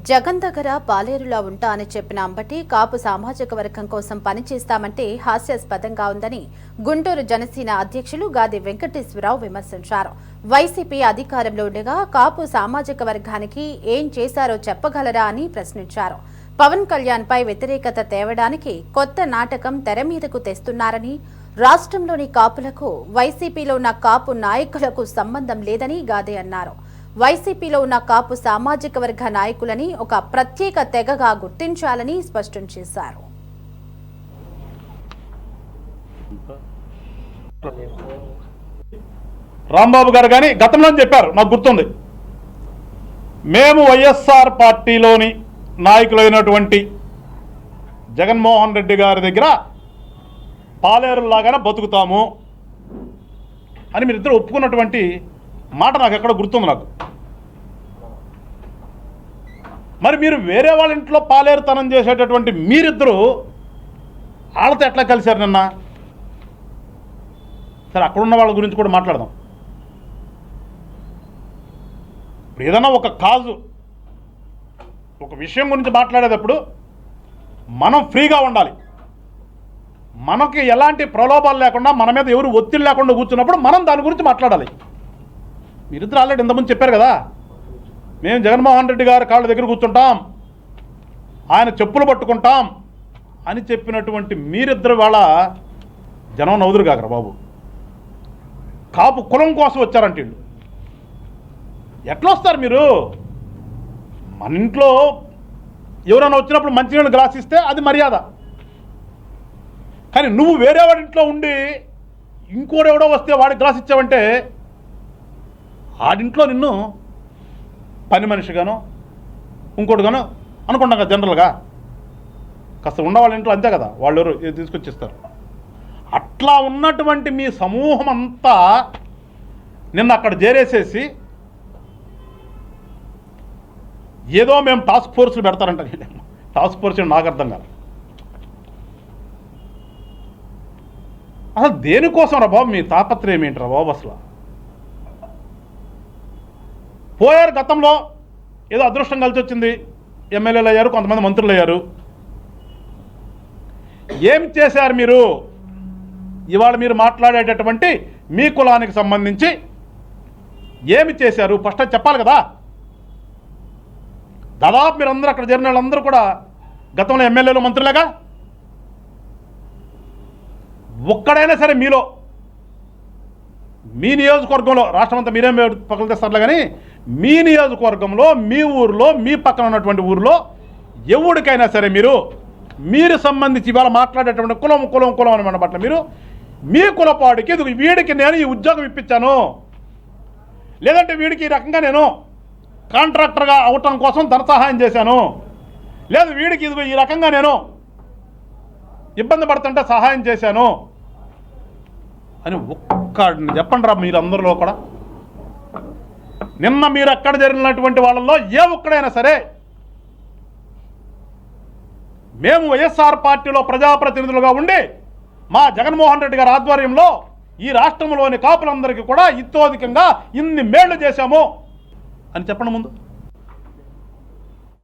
జగన్ దగ్గర పాలేరులా ఉంటా అని చెప్పిన అంబటి కాపు సామాజిక వర్గం కోసం పనిచేస్తామంటే హాస్యాస్పదంగా ఉందని గుంటూరు జనసేన అధ్యక్షులు గాది వెంకటేశ్వరరావు విమర్శించారు. వైసీపీ అధికారంలో ఉండగా కాపు సామాజిక వర్గానికి ఏం చేశారో చెప్పగలరా అని ప్రశ్నించారు. పవన్ కళ్యాణ్ పై వ్యతిరేకత తేవడానికి కొత్త నాటకం తెర మీదకు తెస్తున్నారని, రాష్ట్రంలోని కాపులకు వైసీపీలో ఉన్న కాపు నాయకులకు సంబంధం లేదని గాదే అన్నారు. వైసీపీలో ఉన్న కాపు సామాజిక వర్గ నాయకులని ఒక ప్రత్యేక తెగగా గుర్తించాలని స్పష్టం చేశారు. రాంబాబు గారు కానీ గతంలో చెప్పారు, నాకు గుర్తుంది. మేము వైఎస్ఆర్ పార్టీలోని నాయకులైనటువంటి జగన్మోహన్ రెడ్డి గారి దగ్గర పాలేరులాగానే బతుకుతాము అని మీరిద్దరు ఒప్పుకున్నటువంటి మాట నాకు ఎక్కడ గుర్తుంది. నాకు మరి మీరు వేరే వాళ్ళ ఇంట్లో పాలేరుతనం చేసేటటువంటి మీరిద్దరూ వాళ్ళతో ఎట్లా కలిశారు నిన్న? సరే, అక్కడున్న వాళ్ళ గురించి కూడా మాట్లాడదాం. ఇప్పుడు ఏదన్నా ఒక కాజు, ఒక విషయం గురించి మాట్లాడేటప్పుడు మనం ఫ్రీగా ఉండాలి. మనకి ఎలాంటి ప్రలోభాలు లేకుండా, మన మీద ఎవరు ఒత్తిడి లేకుండా కూర్చున్నప్పుడు మనం దాని గురించి మాట్లాడాలి. మీరిద్దరు ఆల్రెడీ ఇంతకుముందు చెప్పారు కదా, మేము జగన్మోహన్ రెడ్డి గారి కాళ్ళ దగ్గర కూర్చుంటాం, ఆయన చెప్పులు పట్టుకుంటాం అని చెప్పినటువంటి మీరిద్దరు వాళ్ళ జనం నవ్వుదురు కాకరా బాబు. కాపు కులం కోసం వచ్చారంటే వీళ్ళు ఎట్లా వస్తారు మీరు? మన ఇంట్లో ఎవరైనా వచ్చినప్పుడు మంచినీళ్ళు గ్లాస్ ఇస్తే అది మర్యాద. కానీ నువ్వు వేరే వాడి ఇంట్లో ఉండి ఇంకోడెవడో వస్తే వాడికి గ్లాస్ ఇచ్చావంటే ఆడింట్లో నిన్ను పని మనిషిగానో ఇంకోటిగానో అనుకుంటాం కదా. జనరల్గా కాస్త ఉన్న వాళ్ళ ఇంట్లో అంతే కదా, వాళ్ళు ఎవరు తీసుకొచ్చిస్తారు. అట్లా ఉన్నటువంటి మీ సమూహం అంతా నిన్న అక్కడ చేరేసేసి ఏదో మేము టాస్క్ ఫోర్స్లు పెడతారంట. టాస్క్ ఫోర్స్ నాకు అర్థం కాదు. అసలు దేనికోసం రా బాబు? మీ తాపత్రయం ఏంటి రా బాబు? అసలు పోయారు, గతంలో ఏదో అదృష్టం కలిసి వచ్చింది, ఎమ్మెల్యేలు అయ్యారు, కొంతమంది మంత్రులు అయ్యారు. ఏం చేశారు మీరు? ఇవాళ మీరు మాట్లాడేటటువంటి మీ కులానికి సంబంధించి ఏమి చేశారు ఫస్ట్ చెప్పాలి కదా. దాదాపు మీరందరూ అక్కడ చేరిన వాళ్ళందరూ కూడా గతంలో ఎమ్మెల్యేలు, మంత్రులేగా. ఒక్కడైనా సరే మీలో, మీ నియోజకవర్గంలో, రాష్ట్రం అంతా మీరేం పక్కన తెస్తారులే కానీ మీ నియోజకవర్గంలో, మీ ఊరిలో, మీ పక్కన ఉన్నటువంటి ఊరిలో ఎవరికైనా సరే మీరు సంబంధించి ఇవాళ మాట్లాడేటువంటి కులం కులం కులం అనమాట పట్ల మీరు మీ కులపాడికి వీడికి నేను ఈ ఉద్యోగం ఇప్పించాను, లేదంటే వీడికి ఈ రకంగా నేను కాంట్రాక్టర్గా అవటం కోసం ధన సహాయం చేశాను, లేదు వీడికి ఇదిగో ఈ రకంగా నేను ఇబ్బంది పడుతుంటే సహాయం చేశాను అని ఒక్కడిని చెప్పండి రా మీరందరిలో కూడా. నిన్న మీరు అక్కడ జరిగినటువంటి వాళ్ళల్లో ఏ ఒక్కడైనా సరే మేము వైఎస్ఆర్ పార్టీలో ప్రజాప్రతినిధులుగా ఉండి మా జగన్మోహన్ రెడ్డి గారి ఆధ్వర్యంలో ఈ రాష్ట్రంలోని కాపులందరికీ కూడా ఇతోధికంగా ఇన్ని మేళ్లు చేశాము అని చెప్పండి ముందు.